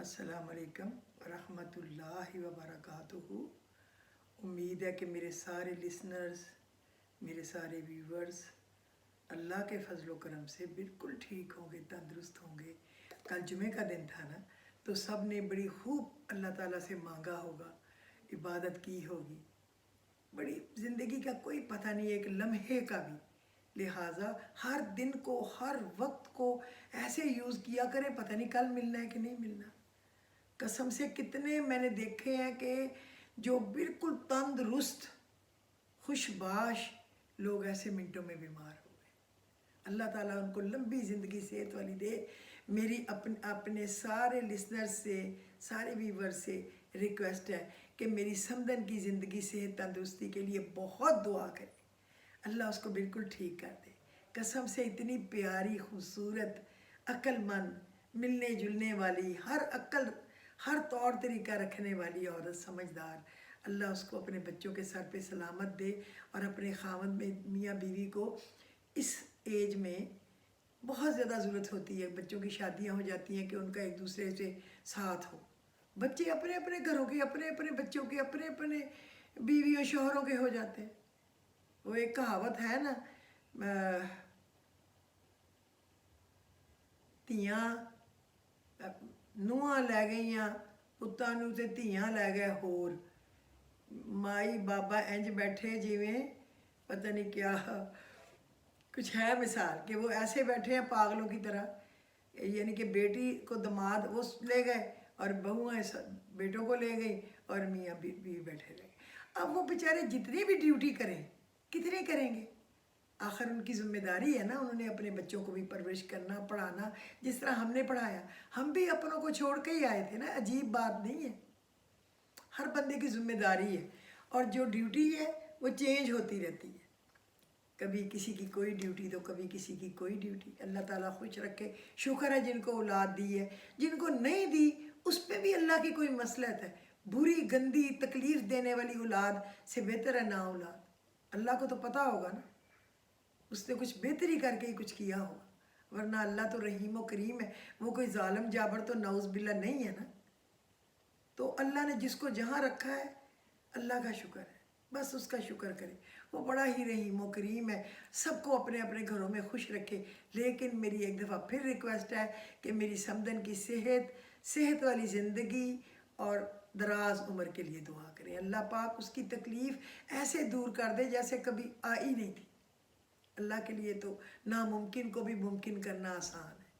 अस्सलाम वालेकुम रहमतुल्लाहि व बरकातुहू। उम्मीद है कि मेरे सारे लिसनर्स, मेरे सारे व्यूवर्स अल्लाह के फजल करम से बिल्कुल ठीक होंगे, तंदुरुस्त होंगे। कल जुमे का दिन था ना, तो सब ने बड़ी खूब अल्लाह ताला से मांगा होगा, इबादत की होगी। बड़ी ज़िंदगी का कोई पता नहीं, एक लम्हे का भी। लिहाजा हर दिन को, हर वक्त को ऐसे यूज़ किया करें, पता नहीं कल मिलना है कि नहीं मिलना। कसम से कितने मैंने देखे हैं कि जो बिल्कुल तंदुरुस्त खुशबाश लोग ऐसे मिनटों में बीमार हो गए। अल्लाह ताला उनको लंबी ज़िंदगी सेहत वाली दे। मेरी अपने सारे लिसनर्स से, सारे व्यूवर्स से रिक्वेस्ट है कि मेरी समदन की ज़िंदगी सेहत तंदुरुस्ती के लिए बहुत दुआ करें। अल्लाह उसको बिल्कुल ठीक कर दे। कसम से इतनी प्यारी, खूबसूरत, अक्लमंद, मिलने जुलने वाली, हर तौर तरीका रखने वाली औरत, समझदार, अल्लाह उसको अपने बच्चों के सर पे सलामत दे। और अपने खामद में मियाँ बीवी को इस एज में बहुत ज़्यादा ज़रूरत होती है। बच्चों की शादियाँ हो जाती हैं कि उनका एक दूसरे से साथ हो। बच्चे अपने अपने घरों के, अपने अपने बच्चों के, अपने अपने बीवियों शौहरों के हो जाते हैं। वो एक कहावत है ना, ਧੀਆਂ ਨੂੰਹਾਂ ਲੈ ਗਈਆਂ ਪੁੱਤਾਂ ਨੂੰ ਤੇ ਧੀਆਂ ਲੈ ਗਏ ਹੋਰ। माई बाबा इंज बैठे जिवें पता नहीं क्या कुछ है मिसाल कि वो ऐसे बैठे हैं पागलों की तरह, यानी कि बेटी को दामाद वो ले गए और बहुएं बेटों को ले गई और मियाँ बीवी बैठे रहे। अब वो बेचारे जितनी भी ड्यूटी करें, कितनी करेंगे? आखिर उनकी ज़िम्मेदारी है ना, उन्होंने अपने बच्चों को भी परवरिश करना, पढ़ाना, जिस तरह हमने पढ़ाया। हम भी अपनों को छोड़ के ही आए थे ना, अजीब बात नहीं है। हर बंदे की ज़िम्मेदारी है और जो ड्यूटी है वो चेंज होती रहती है। कभी किसी की कोई ड्यूटी तो कभी किसी की कोई ड्यूटी। अल्लाह ताला खुश रखे। शुक्र है जिनको औलाद दी है, जिनको नहीं दी उस पर भी अल्लाह की कोई मसलहत है। बुरी, गंदी, तकलीफ़ देने वाली औलाद से बेहतर है ना औलाद। अल्लाह को तो पता होगा ना, उसने कुछ बेहतरी करके ही कुछ किया होगा, वरना अल्लाह तो रहीम व करीम है। वो कोई जालिम जाबर तो नाउज़ बिल्ला नहीं है ना। तो अल्लाह ने जिसको जहाँ रखा है, अल्लाह का शुक्र है, बस उसका शुक्र करें। वो बड़ा ही रहीम व करीम है, सबको अपने अपने घरों में खुश रखे। लेकिन मेरी एक दफ़ा फिर रिक्वेस्ट है कि मेरी समदन की सेहत वाली ज़िंदगी और दराज उम्र के लिए दुआ करें। अल्लाह पाक उसकी तकलीफ़ ऐसे दूर कर दे जैसे कभी आई नहीं थी। अल्लाह के लिए तो नामुमकिन को भी मुमकिन करना आसान है।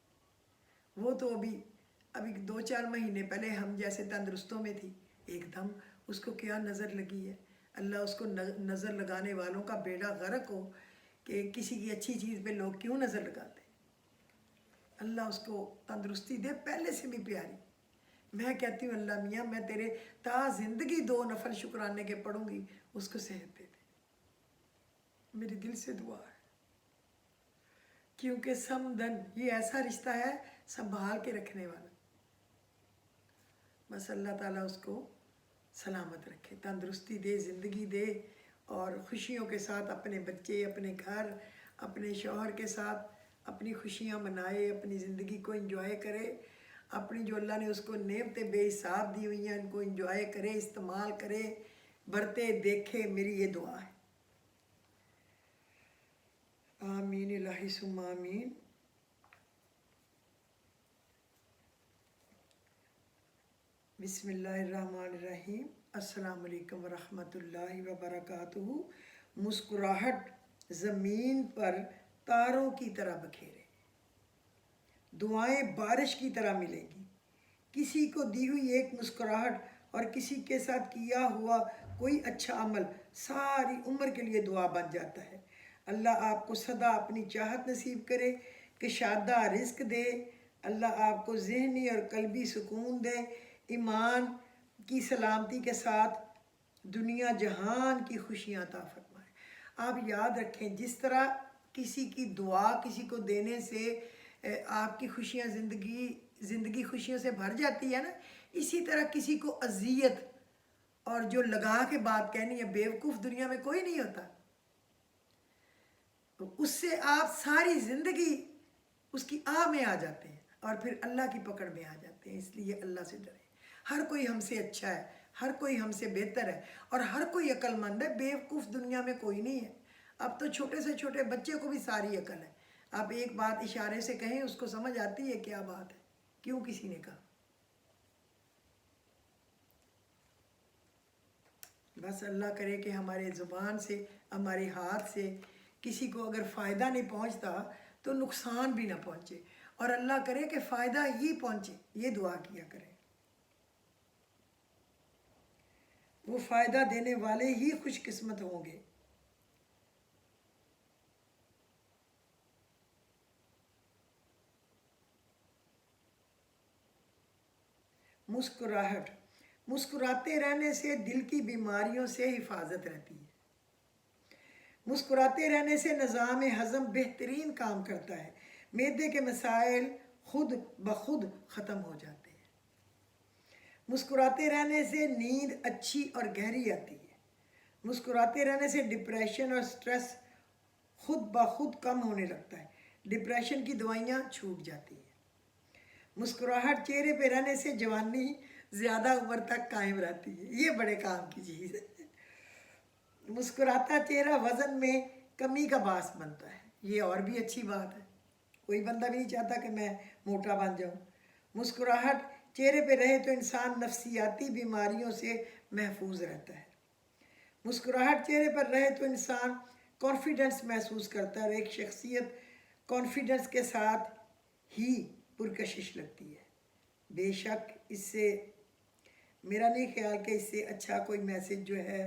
वो तो अभी 2-4 महीने पहले हम जैसे तंदुरुस्तों में थी, एकदम उसको क्या नज़र लगी है। अल्लाह उसको नज़र लगाने वालों का बेड़ा गर्क हो कि किसी की अच्छी चीज़ पे लोग क्यों नज़र लगाते। अल्लाह उसको तंदुरुस्ती दे, पहले से भी प्यारी। मैं कहती हूँ अल्लाह मियाँ, मैं तेरे ज़िंदगी 2 नफल शुक्राने के पढ़ूँगी, उसको सेहत दे दे। मेरी दिल से दुआ है, क्योंकि समदन ये ऐसा रिश्ता है संभाल के रखने वाला। बस अल्लाह ताला उसको सलामत रखे, तंदुरुस्ती दे, ज़िंदगी दे और ख़ुशियों के साथ अपने बच्चे, अपने घर, अपने शौहर के साथ अपनी खुशियाँ मनाए, अपनी ज़िंदगी को एंजॉय करे। अपनी जो अल्लाह ने उसको नेमतें बेहिसाब दी हुई हैं, उनको एंजॉय करे, इस्तेमाल करे, बरते देखे। मेरी ये दुआ है। आमीन इलाही सुम्मा आमीन। बिस्मिल्लाहिर्रहमानिर्रहीम। अस्सलाम वालेकुम वरहमतुल्लाहि वबरकातुहू। मुस्कुराहट ज़मीन पर तारों की तरह बखेरे, दुआएं बारिश की तरह मिलेंगी। किसी को दी हुई एक मुस्कुराहट और किसी के साथ किया हुआ कोई अच्छा अमल सारी उम्र के लिए दुआ बन जाता है। अल्लाह आपको सदा अपनी चाहत नसीब करे कि शादा रिस्क दे। अल्लाह आपको ज़हनी और कल्बी सुकून दे, ईमान की सलामती के साथ दुनिया जहान की खुशियाँ अता फरमाए। आप याद रखें, जिस तरह किसी की दुआ किसी को देने से आपकी खुशियाँ ज़िंदगी खुशियों से भर जाती है ना, इसी तरह किसी को अजियत और जो लगा के बात कहनी है, बेवकूफ़ दुनिया में कोई नहीं होता। तो उससे आप सारी ज़िंदगी उसकी आह में आ जाते हैं اور پھر اللہ کی پکڑ میں آ جاتے ہیں. اس لیے اللہ سے ڈریں. ہر کوئی ہم سے اچھا ہے, ہر کوئی ہم سے بہتر ہے, اور ہر کوئی عقل مند ہے. بیوقوف دنیا میں کوئی نہیں ہے. اب تو چھوٹے سے چھوٹے بچے کو بھی ساری عقل ہے. آپ ایک بات اشارے سے کہیں اس کو سمجھ آتی ہے کیا بات ہے, کیوں کسی نے کہا. بس اللہ کرے کہ ہمارے زبان سے, ہمارے ہاتھ سے کسی کو اگر فائدہ نہیں پہنچتا تو نقصان بھی نہ پہنچے, اور اللہ کرے کہ فائدہ ہی پہنچے. یہ دعا کیا کریں. وہ فائدہ دینے والے ہی خوش قسمت ہوں گے. مسکراہٹ. مسکراتے رہنے سے دل کی بیماریوں سے حفاظت رہتی ہے. مسکراتے رہنے سے نظام ہضم بہترین کام کرتا ہے. معدے کے مسائل خود بخود ختم ہو جاتے ہیں. مسکراتے رہنے سے نیند اچھی اور گہری آتی ہے. مسکراتے رہنے سے ڈپریشن اور سٹریس خود بخود کم ہونے لگتا ہے. ڈپریشن کی دوائیاں چھوٹ جاتی ہیں. مسکراہٹ چہرے پہ رہنے سے جوانی زیادہ عمر تک قائم رہتی ہے. یہ بڑے کام کی چیز ہے. مسکراتا چہرہ وزن میں کمی کا باعث بنتا ہے. یہ اور بھی اچھی بات ہے. کوئی بندہ بھی نہیں چاہتا کہ میں موٹا بن جاؤں. مسکراہٹ چہرے پہ رہے تو انسان نفسیاتی بیماریوں سے محفوظ رہتا ہے. مسکراہٹ چہرے پر رہے تو انسان کانفیڈنس محسوس کرتا ہے, اور ایک شخصیت کانفیڈنس کے ساتھ ہی پرکشش لگتی ہے. بے شک اس سے میرا نہیں خیال کہ اس سے اچھا کوئی میسج جو ہے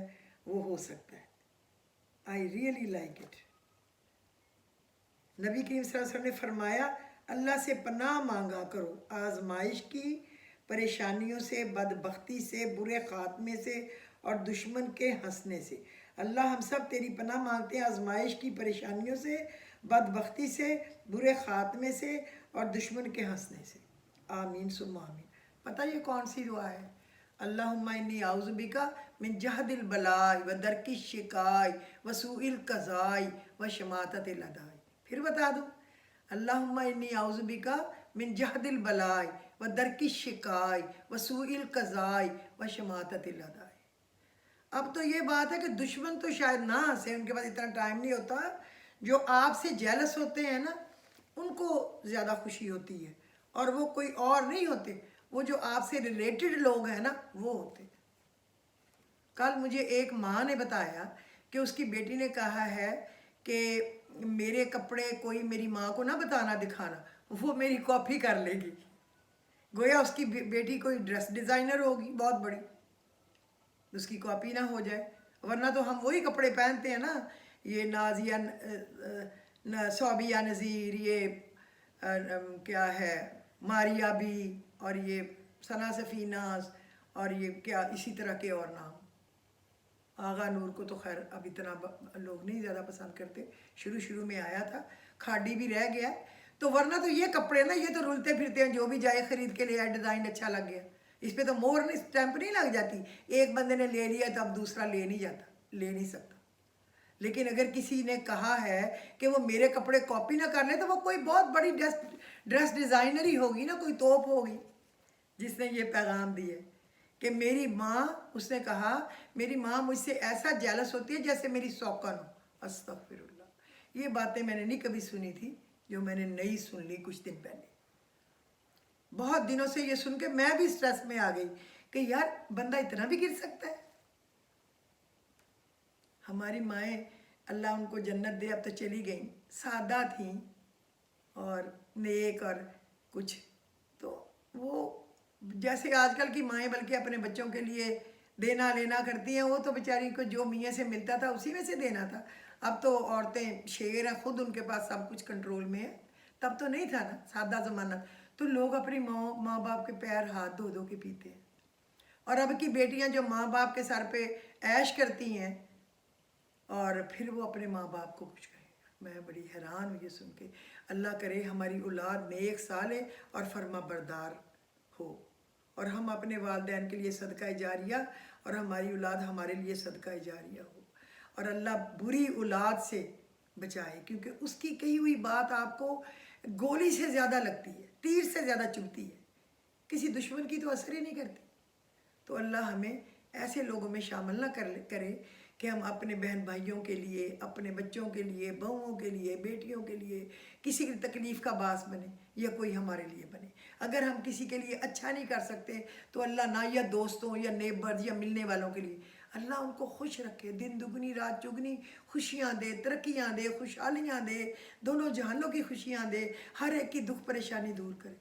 وہ ہو سکتا ہے. I really like it. نبی کریم صلی اللہ علیہ وسلم نے فرمایا اللہ سے پناہ مانگا کرو آزمائش کی, پریشانیوں سے, بدبختی سے, برے خاتمے سے اور دشمن کے ہنسنے سے. اللہ ہم سب تیری پناہ مانگتے ہیں آزمائش کی, پریشانیوں سے, بدبختی سے, برے خاتمے سے اور دشمن کے ہنسنے سے. آمین ثم آمین. پتہ یہ کون سی دعا ہے؟ اللہم انی اعوذ بکا من جہد البلاء و درک الشقاء و سوء القضاء و شماتۃ الاعداء. پھر بتا دوں, اللہم انی اعوذ بکا من جہد البلاء و درک الشقاء و سوء القضاء و شماتۃ الاعداء. اب تو یہ بات ہے کہ دشمن تو شاید نہ ہنسے, ان کے پاس اتنا ٹائم نہیں ہوتا. جو آپ سے جیلس ہوتے ہیں نا, ان کو زیادہ خوشی ہوتی ہے, اور وہ کوئی اور نہیں ہوتے, وہ جو آپ سے ریلیٹڈ لوگ ہیں نا وہ ہوتے. کل مجھے ایک ماں نے بتایا کہ اس کی بیٹی نے کہا ہے کہ میرے کپڑے کوئی میری ماں کو نہ بتانا دکھانا, وہ میری کاپی کر لے گی. گویا اس کی بیٹی کوئی ڈریس ڈیزائنر ہوگی بہت بڑی, اس کی کاپی نہ ہو جائے. ورنہ تو ہم وہی کپڑے پہنتے ہیں نا, یہ نازیہ صوبیہ نذیر, یہ کیا ہے ماریا بی, اور یہ ثنا سفیناز, اور یہ کیا اسی طرح کے اور نام. آغا نور کو تو خیر اب اتنا لوگ نہیں زیادہ پسند کرتے, شروع میں آیا تھا, کھاڑی بھی رہ گیا. تو ورنہ تو یہ کپڑے نا, یہ تو رلتے پھرتے ہیں, جو بھی جائے خرید کے لے آئے, ڈیزائن اچھا لگ گیا, اس پہ تو مور نہیں, اسٹیمپ نہیں لگ جاتی. ایک بندے نے لے لیا تو اب دوسرا لے نہیں جاتا, لے نہیں سکتا. لیکن اگر کسی نے کہا ہے کہ وہ میرے کپڑے کاپی نہ کر لیں, تو وہ کوئی بہت بڑی ڈریس ڈیزائنر ہی ہوگی نا, کوئی توپ ہوگی جس نے یہ پیغام دیے کہ میری ماں, اس نے کہا میری ماں مجھ سے ایسا جیلس ہوتی ہے جیسے میری سوکن ہو. استغفر اللہ. یہ باتیں میں نے نہیں کبھی سنی تھی, جو میں نے نئی سن لی کچھ دن پہلے. بہت دنوں سے یہ سن کے میں بھی سٹریس میں آ گئی کہ یار بندہ اتنا بھی گر سکتا ہے. ہماری مائیں اللہ ان کو جنت دے, اب تو چلی گئیں, سادہ تھیں اور نیک اور کچھ. تو وہ جیسے آج کل کی مائیں بلکہ اپنے بچوں کے لیے دینا لینا کرتی ہیں, وہ تو بیچاری کو جو میاں سے ملتا تھا اسی میں سے دینا تھا. اب تو عورتیں شیر ہیں, خود ان کے پاس سب کچھ کنٹرول میں ہے. تب تو نہیں تھا نا, سادہ زمانہ. تو لوگ اپنی ماں باپ کے پیر ہاتھ دھو دھو کے پیتے ہیں. اور اب کی بیٹیاں جو ماں باپ کے سر پہ عیش کرتی ہیں, اور پھر وہ اپنے ماں باپ کو کچھ کہیں. میں بڑی حیران ہوں یہ سن کے. اللہ کرے ہماری اولاد نیک صالح اور فرما بردار ہو, اور ہم اپنے والدین کے لیے صدقہ جاریہ, اور ہماری اولاد ہمارے لیے صدقہ جاریہ ہو. اور اللہ بری اولاد سے बचाए, क्योंकि उसकी कही हुई बात आपको गोली से ज़्यादा लगती है, तीर से ज़्यादा चुभती है, किसी दुश्मन की तो असर ही नहीं करती। तो अल्लाह हमें ऐसे लोगों में शामिल ना करे कि हम अपने बहन भाइयों के लिए, अपने बच्चों के लिए, बहुओं के लिए, बेटियों के लिए किसी की तकलीफ़ का बास बने या कोई हमारे लिए बने। अगर हम किसी के लिए अच्छा नहीं कर सकते तो अल्लाह ना या दोस्तों या नेबर्स या मिलने वालों के लिए अल्लाह उनको खुश रखे, दिन दुगनी रात चुगनी खुशियाँ दे, तरक्कियाँ दे, खुशहालियाँ दे, दोनों जहानों की खुशियाँ दे, हर एक की दुख परेशानी दूर करे।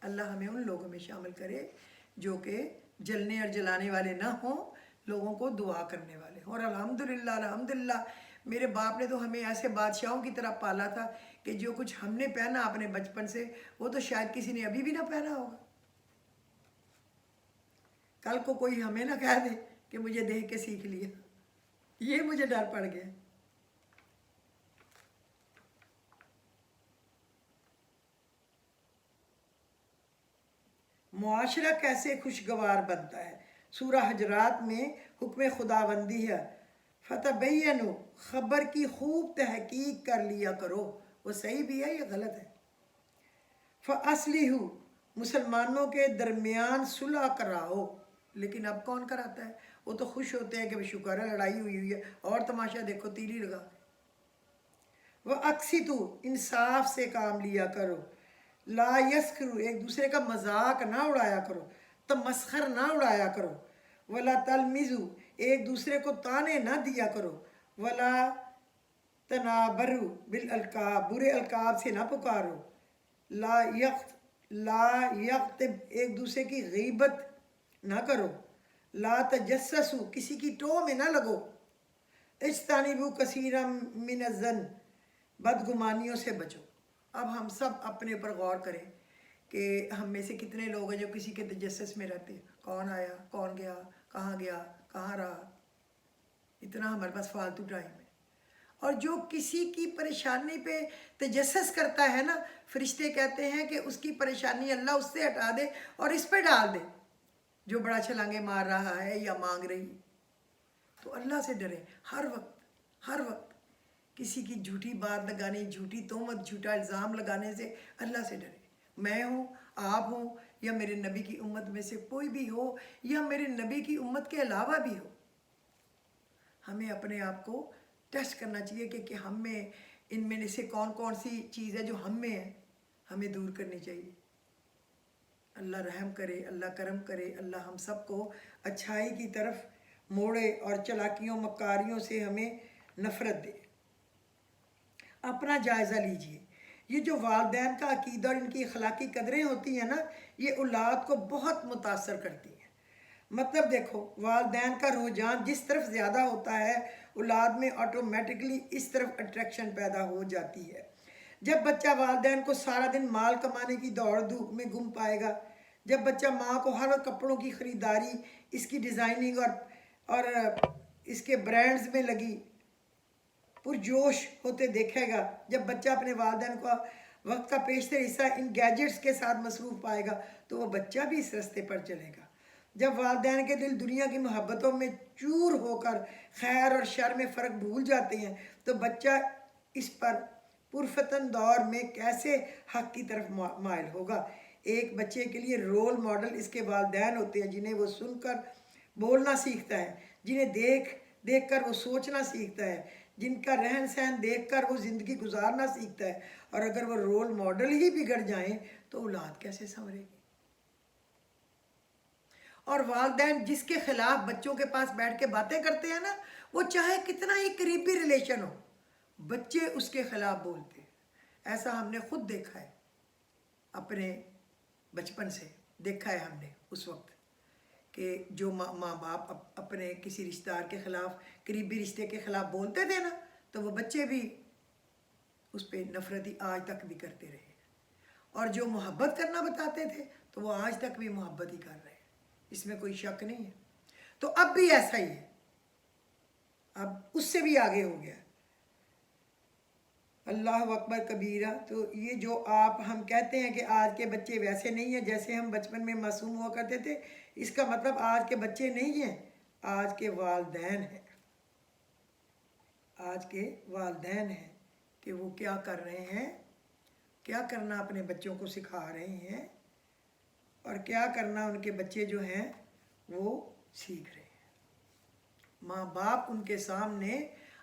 अल्लाह हमें उन लोगों में शामिल करे जो कि जलने और जलाने वाले ना हों, लोगों को दुआ करने वाले हों। और अल्हम्दुलिल्लाह अल्हम्दुलिल्लाह मेरे बाप ने तो हमें ऐसे बादशाहों की तरह पाला था कि जो कुछ हमने पहना अपने बचपन से वो तो शायद किसी ने अभी भी ना पहना होगा। कल को कोई हमें ना कह दे कि मुझे देख के सीख लिया, ये मुझे डर पड़ गया। मुआशरा कैसे खुशगवार बनता है? सूरह हजरात में हुक्म खुदाबंदी है, फतबय्यनु, खबर की खूब तहकीक कर लिया करो, वो सही भी है या गलत है। फ़अस्लिहु, मुसलमानों के दरमियान सुलह कराओ। लेकिन अब कौन कराता है? वो तो खुश होते हैं कि शुक्र है लड़ाई हुई है और तमाशा देखो, तीली लगा। वह अक्सितु, इंसाफ से काम लिया करो। ला यस्खरु, एक दूसरे का मजाक ना उड़ाया करो, तमस्खर ना उड़ाया करो। वला तलमिजु, एक दूसरे को ताने ना दिया करो। वला तनाबरु बिल अलकाब, बुरे अलकाब से ना पुकारो। ला यख्तिब, एक दूसरे की गीबत ना करो। ला तजस्ससु, किसी की टो में ना लगो। इज्तनिबु कसीरा मिनज़्ज़न, बदगुमानियों से बचो। अब हम सब अपने ऊपर गौर करें कि हम में से कितने लोग हैं जो किसी के तजस्सुस में रहते हैं। कौन आया, कौन गया, कहाँ रहा, इतना हमारे पास फालतू टाइम है। और जो किसी की परेशानी पे तजस्सुस करता है ना, फरिश्ते कहते हैं कि उसकी परेशानी अल्लाह उससे हटा दे और इस पे डाल दे जो बड़ा छलांगे मार रहा है या मांग रही। तो अल्लाह से डरें हर वक्त किसी की झूठी बात लगाने, झूठी तोहमत, झूठा इल्ज़ाम लगाने से अल्लाह से डरें। मैं हूँ, आप हो, या मेरे नबी की उम्मत में से कोई भी हो, या मेरे नबी की उम्मत के अलावा भी हो, हमें अपने आप को टेस्ट करना चाहिए कि हम में इनमें से कौन कौन सी चीज़ है जो हम में है, हमें दूर करनी चाहिए। अल्लाह रहम करे, अल्लाह करम करे, अल्लाह हम सबको अच्छाई की तरफ मोड़े और चलाकियों मकारियों से हमें नफ़रत दे। अपना जायज़ा लीजिए, ये जो वालिदैन का अकीदा और इनकी अखलाकी कदरें होती हैं ना, ये औलाद को बहुत मुतासर करती हैं। मतलब देखो, वालिदैन का रुझान जिस तरफ ज़्यादा होता है, औलाद में ऑटोमेटिकली इस तरफ अट्रैक्शन पैदा हो जाती है। जब बच्चा वालिदैन को सारा दिन माल कमाने की दौड़ धूप में गुम पाएगा, जब बच्चा माँ को हर कपड़ों की ख़रीदारी, इसकी डिज़ाइनिंग और इसके ब्रांड्स में लगी पुरजोश होते देखेगा, जब बच्चा अपने वालिदैन का वक्त का पेशतर हिस्सा इन गैजेट्स के साथ मसरूफ़ पाएगा, तो वह बच्चा भी इस रास्ते पर चलेगा। जब वालिदैन के दिल दुनिया की मोहब्बतों में चूर होकर खैर और शर में फ़र्क भूल जाते हैं, तो बच्चा इस पर पुरफतन दौर में कैसे हक़ की तरफ माइल होगा। एक बच्चे के लिए रोल मॉडल इसके वालिदैन होते हैं, जिन्हें वो सुनकर बोलना सीखता है, जिन्हें देख कर वो सोचना सीखता है, जिनका रहन सहन देखकर वो ज़िंदगी गुजारना सीखता है। और अगर वो रोल मॉडल ही बिगड़ जाएं तो औलाद कैसे संवरेगी। और वालिदैन जिसके खिलाफ बच्चों के पास बैठ के बातें करते हैं ना, वो चाहे कितना ही करीबी रिलेशन हो, बच्चे उसके खिलाफ बोलते हैं। ऐसा हमने खुद देखा है, अपने बचपन से देखा है हमने उस वक्त कि जो माँ बाप अपने किसी रिश्तेदार के ख़िलाफ़, करीबी रिश्ते के ख़िलाफ़ बोलते थे ना, तो वो बच्चे भी उस पर नफ़रती आज तक भी करते रहे। और जो मोहब्बत करना बताते थे तो वो आज तक भी मोहब्बत ही कर रहे हैं, इसमें कोई शक नहीं है। तो अब भी ऐसा ही है, अब उससे भी आगे हो गया। अल्लाह अकबर कबीरा। तो ये जो हम कहते हैं कि आज के बच्चे वैसे नहीं हैं जैसे हम बचपन में मासूम हुआ करते थे, इसका मतलब आज के बच्चे नहीं हैं, आज के वालिदैन हैं। आज के वालिदैन हैं कि वो क्या कर रहे हैं, क्या करना अपने बच्चों को सिखा रहे हैं और क्या करना उनके बच्चे जो हैं वो सीख रहे हैं। माँ बाप उनके सामने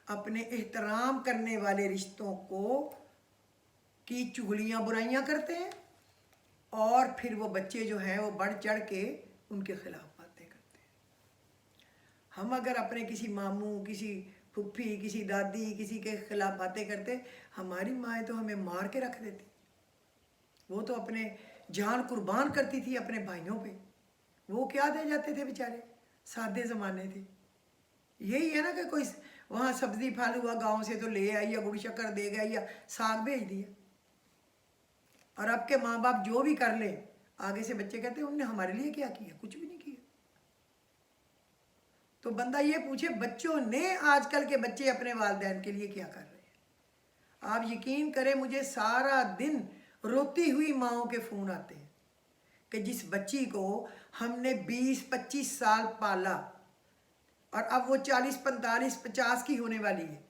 अपने एहतराम करने वाले रिश्तों को की चुगलियाँ बुराइयाँ करते हैं और फिर वो बच्चे जो हैं वो बढ़ चढ़ के उनके खिलाफ बातें करते हैं। हम अगर अपने किसी मामू, किसी फुफ्फी, किसी दादी, किसी के खिलाफ बातें करते, हमारी माएँ तो हमें मार के रख देती। वो तो अपने जान कुर्बान करती थी अपने भाइयों पे, वो क्या दे जाते थे बेचारे, सादे ज़माने थे। यही है ना कि कोई वहाँ सब्जी फल हुआ गांव से तो ले आई या गुड़ शक्कर दे गया या साग भेज दिया। और अब के माँ बाप जो भी कर ले, आगे से बच्चे कहते हैं उन्होंने हमारे लिए क्या किया, कुछ भी नहीं किया। तो बंदा ये पूछे बच्चों ने, आजकल के बच्चे अपने वालिदैन के लिए क्या कर रहे हैं। आप यकीन करें, मुझे सारा दिन रोती हुई माँओं के फ़ोन आते हैं कि जिस बच्ची को हमने 20-25 साल पाला और अब वो 40-45-50 की होने वाली है,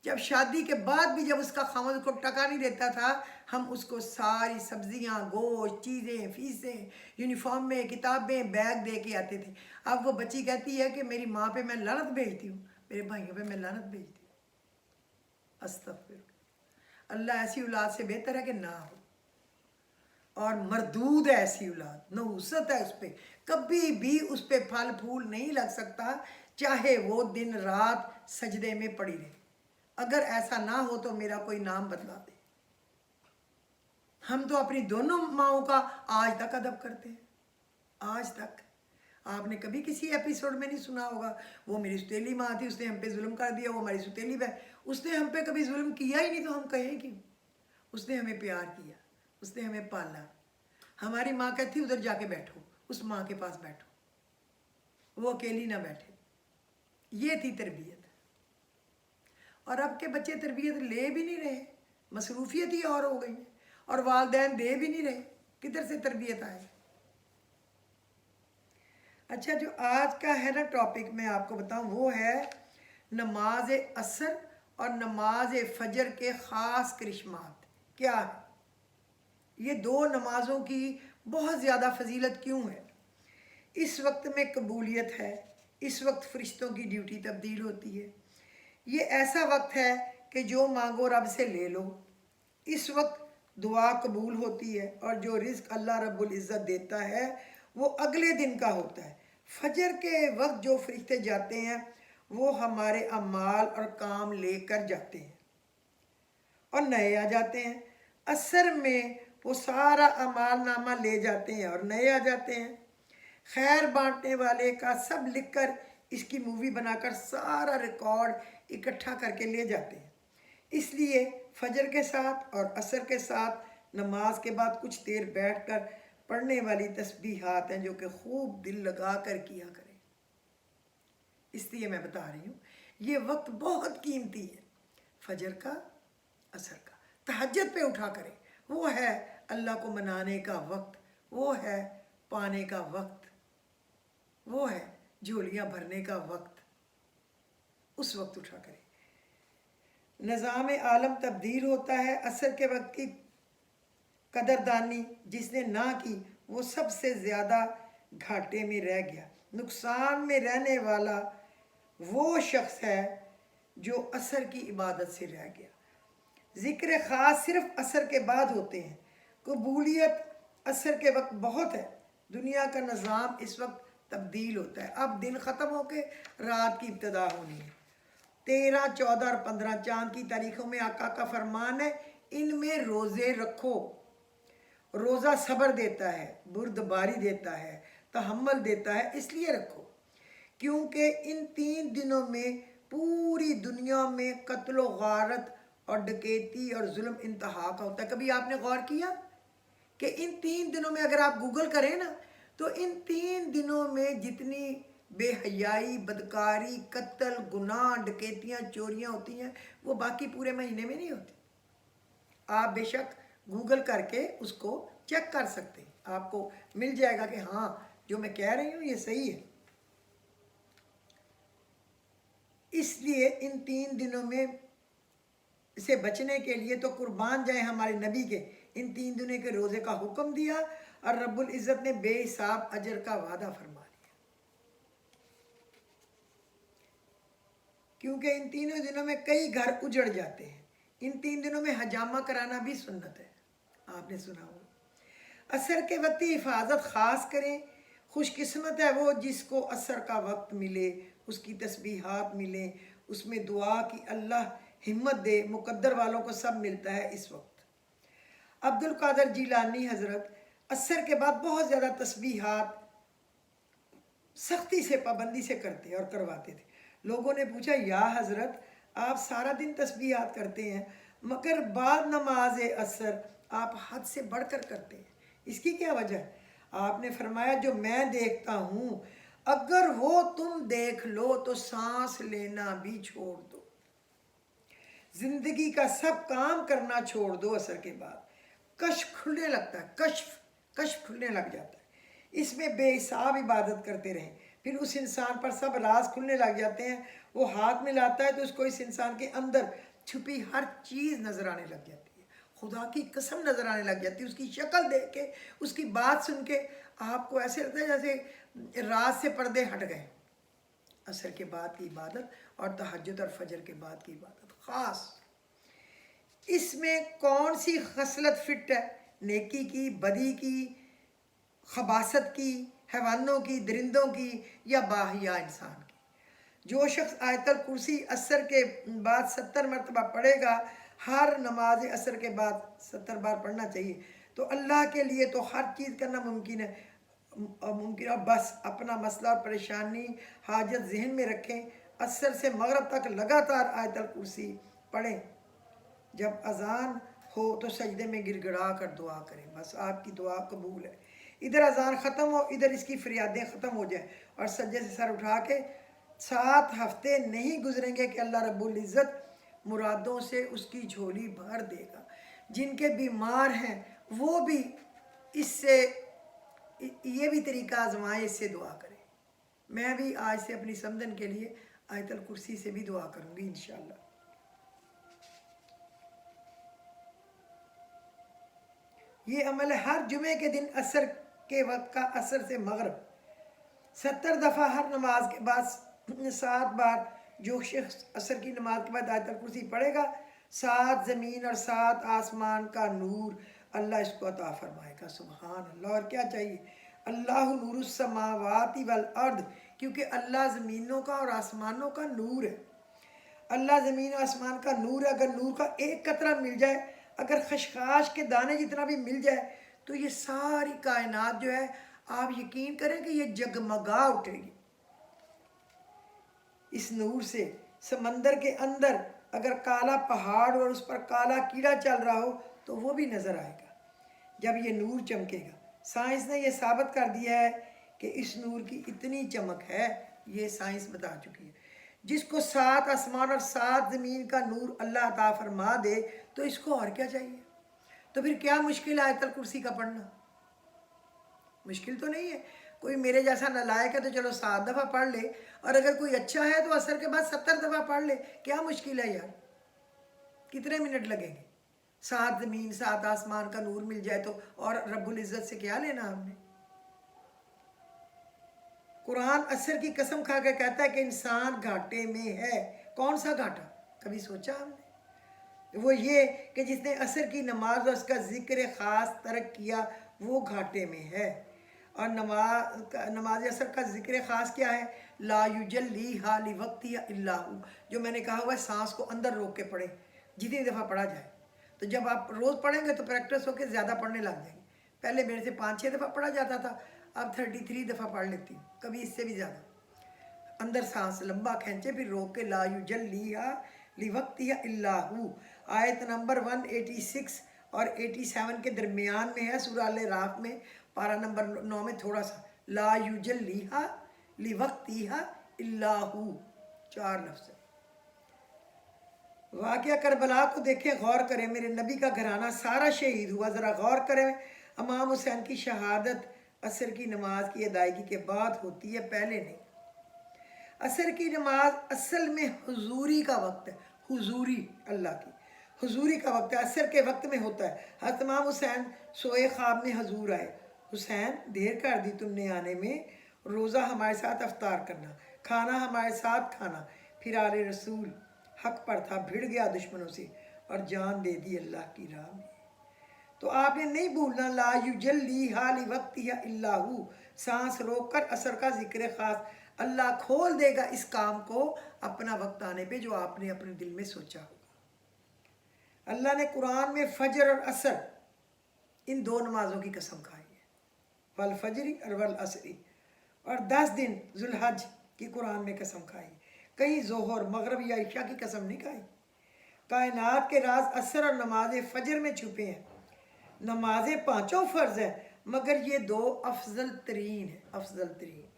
जब शादी के बाद भी जब उसका खामद उसको टका नहीं देता था, हम उसको सारी सब्जियां, गोश्त, चीज़ें, फीसें, यूनिफॉर्म में किताबें, बैग दे के आते थे। अब वो बच्ची कहती है कि मेरी माँ पे मैं लानत भेजती हूँ, मेरे भाइयों पे मैं लानत भेजती हूँ। अस्तगफिर। अल्लाह ऐसी औलाद से बेहतर है कि ना हो, और मरदूद है ऐसी औलाद, नहुसत है उस पर, कभी भी उस पर फल फूल नहीं लग सकता, चाहे वो दिन रात सजदे में पड़ी रहे। अगर ऐसा ना हो तो मेरा कोई नाम बदला दे। हम तो अपनी दोनों माओं का आज तक अदब करते हैं, आज तक। आपने कभी किसी एपिसोड में नहीं सुना होगा, वो मेरी सुतेली माँ थी, उसने हम पे जुल्म कर दिया, वो हमारी सुतेली बहन, उसने हम पे कभी जुल्म किया ही नहीं, तो हम कहें क्यों। उसने हमें प्यार किया, उसने हमें पाला। हमारी माँ कहती उधर जाके बैठो, उस माँ के पास बैठो, वो अकेली ना बैठे। ये थी तरबियत। और अब के बच्चे तरबियत ले भी नहीं रहे, मसरूफियत ही और हो गई है, और वालिदैन दे भी नहीं रहे, किधर से तरबियत आए। अच्छा, जो आज का है ना टॉपिक मैं आपको बताऊं, वो है नमाज असर और नमाज फजर के ख़ास करिश्मात क्या है। ये दो नमाज़ों की बहुत ज़्यादा फजीलत क्यों है। इस वक्त में कबूलियत है, इस वक्त फरिश्तों की ड्यूटी तब्दील होती है। ये ऐसा वक्त है कि जो मांगो रब से ले लो। इस वक्त दुआ कबूल होती है और जो रिज़्क अल्लाह रब्बुल इज़्ज़त देता है वो अगले दिन का होता है। फजर के वक्त जो फरिश्ते जाते हैं वो हमारे अमाल और काम लेकर जाते हैं और नए आ जाते हैं। असर में वो सारा अमाल नामा ले जाते हैं और नए आ जाते हैं। खैर बांटने वाले का सब लिखकर इसकी मूवी बनाकर सारा रिकॉर्ड इकट्ठा करके ले जाते हैं। इसलिए फजर के साथ और असर के साथ नमाज के बाद कुछ देर बैठकर पढ़ने वाली तस्बीहात हैं जो कि खूब दिल लगा कर किया करें। इसलिए मैं बता रही हूँ ये वक्त बहुत कीमती है, फजर का, असर का। तहज्जुद पे उठा करें, वो है अल्लाह को मनाने का वक्त, वो है पाने का वक्त, वो है झोलियाँ भरने का वक्त। उस वक्त उठा करें। निज़ाम आलम तब्दील होता है। असर के वक्त की कदरदानी जिसने ना की वो सबसे ज़्यादा घाटे में रह गया। नुकसान में रहने वाला वो शख्स है जो असर की इबादत से रह गया। ज़िक्र ख़ास सिर्फ असर के बाद होते हैं। कबूलियत असर के वक्त बहुत है। दुनिया का निज़ाम इस वक्त तब्दील होता है। अब दिन ख़त्म होके रात की इब्तिदा होनी है। 13, 14 और 15 चांद की तारीखों में आका का फरमान है, इनमें रोज़े रखो। रोज़ा सब्र देता है, बुर्दबारी देता है, तहम्मुल देता है, इसलिए रखो क्योंकि इन 3 दिनों में पूरी दुनिया में कत्ल गारत और डकैती और जुल्म इंतहा का होता है। कभी आपने गौर किया कि इन 3 दिनों में अगर आप गूगल करें ना तो इन 3 दिनों में जितनी बेहयाई, बदकारी, कत्ल, गुनाह, डकैतियाँ, चोरियाँ होती हैं वो बाकी पूरे महीने में नहीं होती। आप बेशक गूगल करके उसको चेक कर सकते हैं, आपको मिल जाएगा कि हाँ जो मैं कह रही हूँ ये सही है। اس لیے ان 3 دنوں میں سے بچنے کے لیے تو قربان جائیں ہمارے نبی کے ان 3 دنوں کے روزے کا حکم دیا، اور رب العزت نے بے حساب اجر کا وعدہ فرما لیا، کیونکہ ان 3 دنوں میں کئی گھر اجڑ جاتے ہیں۔ ان 3 دنوں میں حجامہ کرانا بھی سنت ہے، آپ نے سنا ہو۔ عصر کے وقت کی حفاظت خاص کریں، خوش قسمت ہے وہ جس کو عصر کا وقت ملے، اس کی تسبیحات ملیں، اس میں دعا کی اللہ ہمت دے، مقدر والوں کو سب ملتا ہے اس وقت۔ عبد القادر جیلانی حضرت عصر کے بعد بہت زیادہ تسبیحات سختی سے پابندی سے کرتے اور کرواتے تھے۔ لوگوں نے پوچھا یا حضرت آپ سارا دن تسبیحات کرتے ہیں مگر بعد نماز عصر آپ حد سے بڑھ کر کرتے ہیں، اس کی کیا وجہ ہے؟ آپ نے فرمایا جو میں دیکھتا ہوں اگر وہ تم دیکھ لو تو سانس لینا بھی چھوڑ دو، زندگی کا سب کام کرنا چھوڑ دو۔ عصر کے بعد کشف کھلنے لگتا ہے، کشف کھلنے لگ جاتا ہے، اس میں بے حساب عبادت کرتے رہیں، پھر اس انسان پر سب راز کھلنے لگ جاتے ہیں، وہ ہاتھ میں لاتا ہے تو اس کو اس انسان کے اندر چھپی ہر چیز نظر آنے لگ جاتی ہے، خدا کی قسم نظر آنے لگ جاتی ہے، اس کی شکل دیکھ کے، اس کی بات سن کے آپ کو ایسے لگتا ہے جیسے راز سے پردے ہٹ گئے۔ عصر کے بعد کی عبادت اور تہجد اور فجر کے بعد کی عبادت خاص، اس میں کون سی خصلت فٹ ہے؟ نیکی کی، بدی کی، خباثت کی، حیوانوں کی، درندوں کی، یا باحیا انسان کی؟ جو شخص آیت الکرسی عصر کے بعد 70 مرتبہ پڑھے گا، ہر نماز عصر کے بعد 70 بار پڑھنا چاہیے، تو اللہ کے لیے تو ہر چیز کرنا ممکن ہے۔ بس اپنا مسئلہ اور پریشانی حاجت ذہن میں رکھیں، عصر سے مغرب تک لگاتار آیت الکرسی پڑھیں، جب اذان ہو تو سجدے میں گڑ گڑا کر دعا کریں، بس آپ کی دعا قبول ہے۔ ادھر اذان ختم ہو، ادھر اس کی فریادیں ختم ہو جائیں، اور سجدے سے سر اٹھا کے 7 ہفتے نہیں گزریں گے کہ اللہ رب العزت مرادوں سے اس کی جھولی بھر دے گا۔ جن کے بیمار ہیں وہ بھی اس سے یہ بھی طریقہ آزمائیں، اس سے دعا کریں۔ میں بھی آج سے اپنی سمدن کے لیے آیت الکرسی سے بھی دعا کروں گی انشاءاللہ۔ یہ عمل ہے ہر جمعے کے دن عصر کے وقت کا، عصر سے مغرب 70 دفعہ ہر نماز کے بعد 7 بار جو شخص عصر کی نماز کے بعد آیت الکرسی پڑھے گا، 7 زمین اور 7 آسمان کا نور اللہ اس کو عطا فرمائے گا۔ سبحان اللہ! اور کیا چاہیے؟ اللہ نور السماوات والارض، کیونکہ اللہ زمینوں کا اور آسمانوں کا نور ہے۔ اللہ زمین و آسمان کا نور ہے، اگر نور کا ایک قطرہ مل جائے، اگر خشخاش کے دانے جتنا بھی مل جائے تو یہ ساری کائنات جو ہے آپ یقین کریں کہ یہ جگمگا اٹھے گی اس نور سے۔ سمندر کے اندر اگر کالا پہاڑ اور اس پر کالا کیڑا چل رہا ہو تو وہ بھی نظر آئے گا جب یہ نور چمکے گا۔ سائنس نے یہ ثابت کر دیا ہے کہ اس نور کی اتنی چمک ہے، یہ سائنس بتا چکی ہے۔ جس کو 7 آسمان اور 7 زمین کا نور اللہ عطا فرما دے تو اس کو اور کیا چاہیے؟ تو پھر کیا مشکل ہے آیت الکرسی کا پڑھنا؟ مشکل تو نہیں ہے۔ کوئی میرے جیسا نالائق ہے تو چلو 7 دفعہ پڑھ لے، اور اگر کوئی اچھا ہے تو عصر کے بعد 70 دفعہ پڑھ لے، کیا مشکل ہے یار؟ کتنے منٹ لگیں گے؟ 7 زمین 7 آسمان کا نور مل جائے تو اور رب العزت سے کیا لینا ہم نے؟ قرآن عصر کی قسم کھا کے کہتا ہے کہ انسان گھاٹے میں ہے۔ کون سا گھاٹا؟ کبھی سوچا ہم نے؟ وہ یہ کہ جس نے عصر کی نماز اور اس کا ذکر خاص ترک کیا وہ گھاٹے میں ہے۔ اور نماز عصر کا ذکر خاص کیا ہے؟ لا یجلیھا لوقتھا الا ھو، جو میں نے کہا ہوا ہے سانس کو اندر روک کے پڑھیں، جتنی دفعہ پڑھا جائے۔ تو جب آپ روز پڑھیں گے تو پریکٹس ہو کے زیادہ پڑھنے لگ جائیں گے۔ پہلے میرے سے 5-6 دفعہ پڑھا جاتا تھا، اب 33 دفعہ پڑھ لیتی ہوں، کبھی اس سے بھی زیادہ۔ اندر سانس لمبا کھینچے پھر روک کے لا یجلیھا لوقتھا الا ھو۔ آیت نمبر 186 اور 87 کے درمیان میں ہے سورہ الاعراف میں، پارہ نمبر 9 میں تھوڑا سا، لا یجلیھا لوقتھا الا ھو، 4 لفظ ہے۔ واقعہ کربلا کو دیکھیں، غور کریں، میرے نبی کا گھرانہ سارا شہید ہوا، ذرا غور کریں۔ امام حسین کی شہادت عصر کی نماز کی ادائیگی کے بعد ہوتی ہے، پہلے نہیں۔ असर की नमाज असल में हुजूरी का वक्त है, हुजूरी अल्लाह की हुजूरी का वक्त है, असर के वक्त में होता है। हज़रत इमाम हुसैन सोए ख्वाब में हजूर आए, हुसैन देर कर दी तुमने आने में, रोज़ा हमारे साथ अफ्तार करना, खाना हमारे साथ खाना। फिर आले रसूल हक पर था, भिड़ गया दुश्मनों से और जान दे दी अल्लाह की राह में। तो आपने नहीं भूलना, ला युजल्ली हाली वक्त या इल्लाहू, सांस रोक कर असर का जिक्र खास। अल्लाह खोल देगा इस काम को अपना वक्त आने पे जो आपने अपने दिल में सोचा होगा। अल्लाह ने कुरान में फजर और असर इन दो नमाजों की कसम खाई है, वल फजरी और वल असरी। और 10 दिन जुल्हज की कुरान में कसम खाई, कहीं जोहर मगरब या इशा की कसम नहीं खाई। कायनात के राज असर और नमाज फजर में छुपे हैं। नमाजें पांचों फ़र्ज है, मगर ये दो अफजल तरीन है, अफजल तरीन।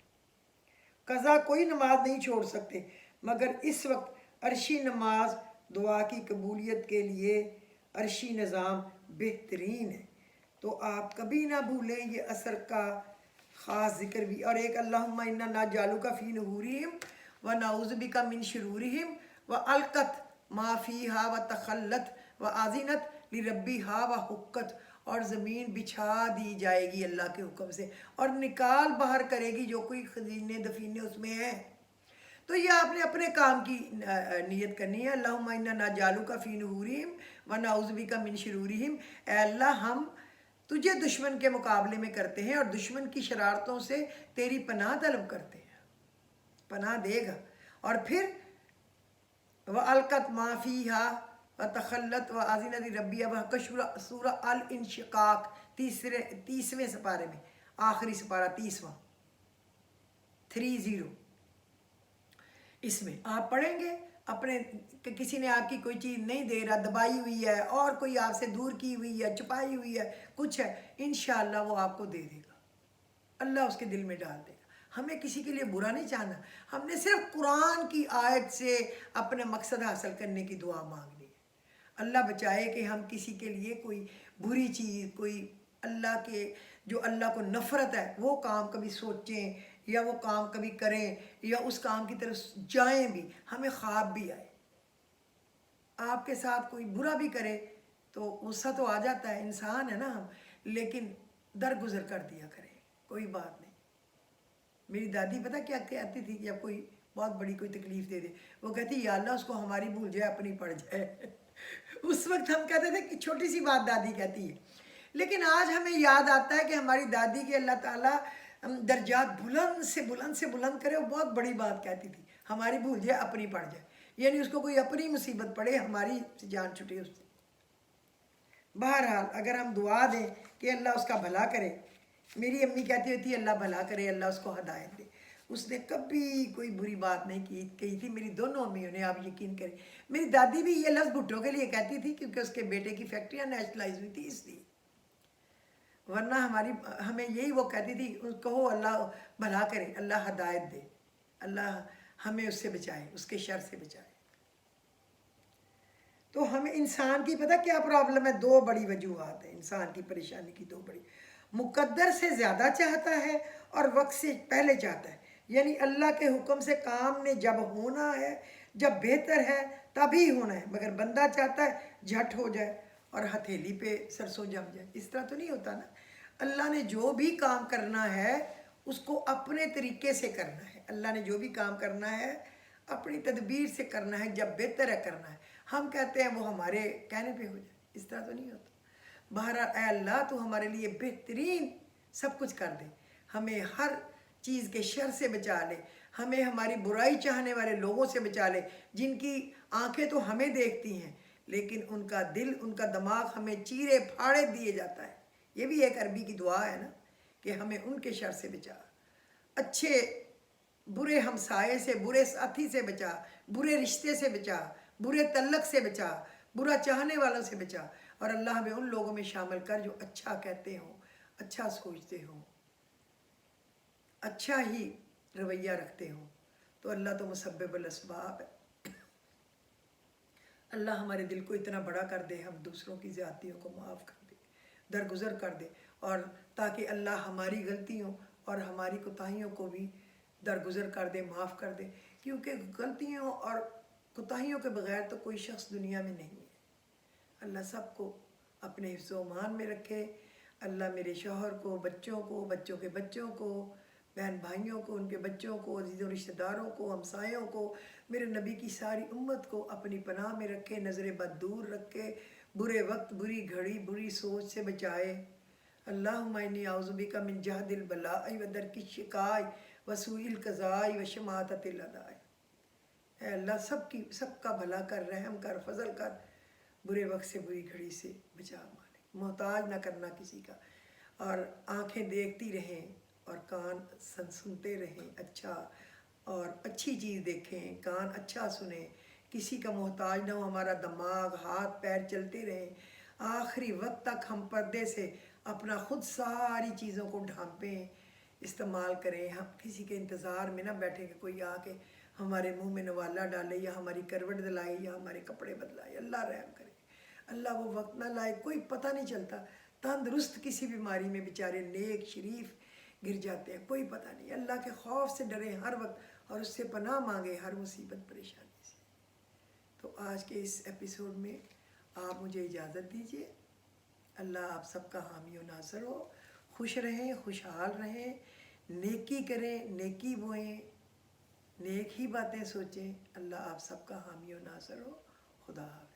कज़ा कोई नमाज नहीं छोड़ सकते, मगर इस वक्त अरशी नमाज दुआ की कबूलियत के लिए अरशी निज़ाम बेहतरीन है। तो आप कभी ना भूलें ये असर का ख़ास जिक्र भी। और एक अल्लाहुम्मा इन्ना नाजालू का फ़ी नहूरिहिम व नाउज़ु बिका मिन शुरूरिहिम व अलकत मा फ़ीहा व तखल्लत व आज़िनत लिरब्बिहा व हुक्कत। और ज़मीन बिछा दी जाएगी अल्लाह के हुक्म से और निकाल बाहर करेगी जो कोई खजीने दफीने उसमें है। तो ये आपने अपने काम की नियत करनी है। अल्लाहुम्मा इन्ना नाजालू का फ़ी नहूरिहिम व नाउज़ु बिका मिन शुरूरिहिम। ऐ अल्लाह हम तुझे दुश्मन के मुकाबले में करते हैं और दुश्मन की शरारतों से तेरी पनाह तलब करते हैं, पनाह देगा। और फिर व अलकत माफ़ीहा व तखल्लत व आज़िनत रब्बिया व सूरा अल इंशिकाक 30वें सपारे में, आखिरी सपारा 30वां 30। इसमें आप पढ़ेंगे अपने कि किसी ने आपकी कोई चीज़ नहीं दे रहा, दबाई हुई है और कोई आपसे दूर की हुई है, छुपाई हुई है, कुछ है, इंशाअल्लाह वो आपको दे देगा, अल्लाह उसके दिल में डाल देगा। हमें किसी के लिए बुरा नहीं चाहना, हमने सिर्फ कुरान की आयत से अपना मकसद हासिल करने की दुआ मांगनी है। अल्लाह बचाए कि हम किसी के लिए कोई बुरी चीज़, कोई अल्लाह के जो अल्लाह को नफ़रत है वो काम कभी सोचें या वो काम कभी करें या उस काम की तरफ जाएं भी, हमें ख्वाब भी आए। आपके साथ कोई बुरा भी करे तो गुस्सा तो आ जाता है, इंसान है ना हम, लेकिन दरगुजर कर दिया करें, कोई बात नहीं। मेरी दादी पता क्या कहती थी कि अब कोई बहुत बड़ी कोई तकलीफ़ दे दे, वो कहती या अल्लाह उसको हमारी भूल जाए अपनी पड़ जाए। उस वक्त हम कहते थे कि छोटी सी बात दादी कहती है, लेकिन आज हमें याद आता है कि हमारी दादी के अल्लाह ताला दर्जात बुलंद से बुलंद करे, वो बहुत बड़ी बात कहती थी, हमारी भूल जाए अपनी पड़ जाए, यानी उसको कोई अपनी मुसीबत पड़े, हमारी जान छुटे उससे। बहरहाल अगर हम दुआ दें कि अल्लाह उसका भला करे, मेरी अम्मी कहती होती है अल्लाह भला करे, अल्लाह उसको हदायत दे, उसने कभी कोई बुरी बात नहीं कही थी। मेरी दोनों अम्मियों ने, आप यकीन करें। मेरी दादी भी ये लफ्ज़ भुट्टो के लिए कहती थी क्योंकि उसके बेटे की फैक्ट्रियाँ नेशनलाइज हुई थी इसलिए, वरना हमें यही वो कहती थी कहो अल्लाह भला करे, अल्लाह हदायत दे, अल्लाह हमें उससे बचाए, उसके शर से बचाए। तो हमें इंसान की पता क्या प्रॉब्लम है, दो बड़ी वजूहत है इंसान की परेशानी की, दो बड़ी। मुकद्दर से ज़्यादा चाहता है और वक्त से पहले चाहता है, यानी अल्लाह के हुक्म से काम ने जब होना है, जब बेहतर है तभी होना है, मगर बंदा चाहता है झट हो जाए और हथेली पे सरसों जम जाए। इस तरह तो नहीं होता ना। अल्लाह ने जो भी काम करना है उसको अपने तरीके से करना है। अल्लाह ने जो भी काम करना है अपनी तदबीर से करना है, जब बेहतर है करना है। हम कहते हैं वो हमारे कहने पे हो जाए, इस तरह तो नहीं होता। बहरहाल अल्लाह तो हमारे लिए बेहतरीन सब कुछ कर दे, हमें हर चीज़ के शर से बचा ले, हमें हमारी बुराई चाहने वाले लोगों से बचा ले, जिनकी आंखें तो हमें देखती हैं लेकिन उनका दिल, उनका दिमाग हमें चीरे फाड़े दिए जाता है। ये भी एक अरबी की दुआ है ना कि हमें उनके शर से बचा, अच्छे बुरे हमसाए से, बुरे साथी से बचा, बुरे रिश्ते से बचा, बुरे तल्लक से बचा, बुरा चाहने वालों से बचा। और अल्लाह हमें उन लोगों में शामिल कर जो अच्छा कहते हों, अच्छा सोचते हों, अच्छा ही रवैया रखते हों। तो अल्लाह तो मुसब्बिबुल अस्बाब है। अल्लाह हमारे दिल को इतना बड़ा कर दे, हम दूसरों की ज़्यादतियों को माफ़ कर दे, दरगुजर कर दे, और ताकि अल्लाह हमारी गलतियों और हमारी कोताहियों को भी दरगुजर कर दे, माफ़ कर दे। क्योंकि गलतियों और कोताहियों के बगैर तो कोई शख्स दुनिया में नहीं है। अल्लाह सबको अपने हिफ्ज़ व मान में रखे। अल्लाह मेरे शौहर को, बच्चों को, बच्चों के बच्चों को, बहन भाइयों को, उनके बच्चों को, अजीज़ों रिश्तेदारों को, हमसायों को, मेरे नबी की सारी उम्मत को अपनी पनाह में रखे, नज़र बद दूर रखे, बुरे वक्त, बुरी घड़ी, बुरी सोच से बचाए। अल्लाहुम्मा इन्नी औज़ु बिका मिन जहदिल बलाई व दरकिश शिकाय व सूइल क़ज़ाई व शमाततिल अदाय। ऐ अल्लाह सबका भला कर, रहम कर, फजल कर, बुरे वक्त से, बुरी घड़ी से बचा मालिक, मोहताज ना करना किसी का। और आँखें देखती रहें और कान सुनते रहें अच्छा, और अच्छी चीज़ देखें, कान अच्छा सुने, किसी का मोहताज ना हो। हमारा दिमाग, हाथ पैर चलते रहें, आखिरी वक्त तक हम पर्दे से अपना खुद सारी चीज़ों को ढांपें, इस्तेमाल करें। हम किसी के इंतज़ार में ना बैठें कि कोई आके हमारे मुंह में नवाला डाले या हमारी करवट दिलाए या हमारे कपड़े बदलाए। अल्लाह रहम करे, अल्लाह वो वक्त ना लाए, कोई पता नहीं चलता। तंदुरुस्त किसी बीमारी में बेचारे नेक शरीफ गिर जाते हैं, कोई पता नहीं। अल्लाह के खौफ से डरें हर वक्त और उससे पनाह मांगे हर मुसीबत परेशानी से। तो आज के इस एपिसोड में आप मुझे इजाज़त दीजिए। अल्लाह आप सबका हामी और नासर हो। खुश रहें, खुशहाल रहें, नेकी करें, नेकी बोएं, नेक ही बातें सोचें। अल्लाह आप सबका हामी और नासर हो। खुदा हाफ़िज़।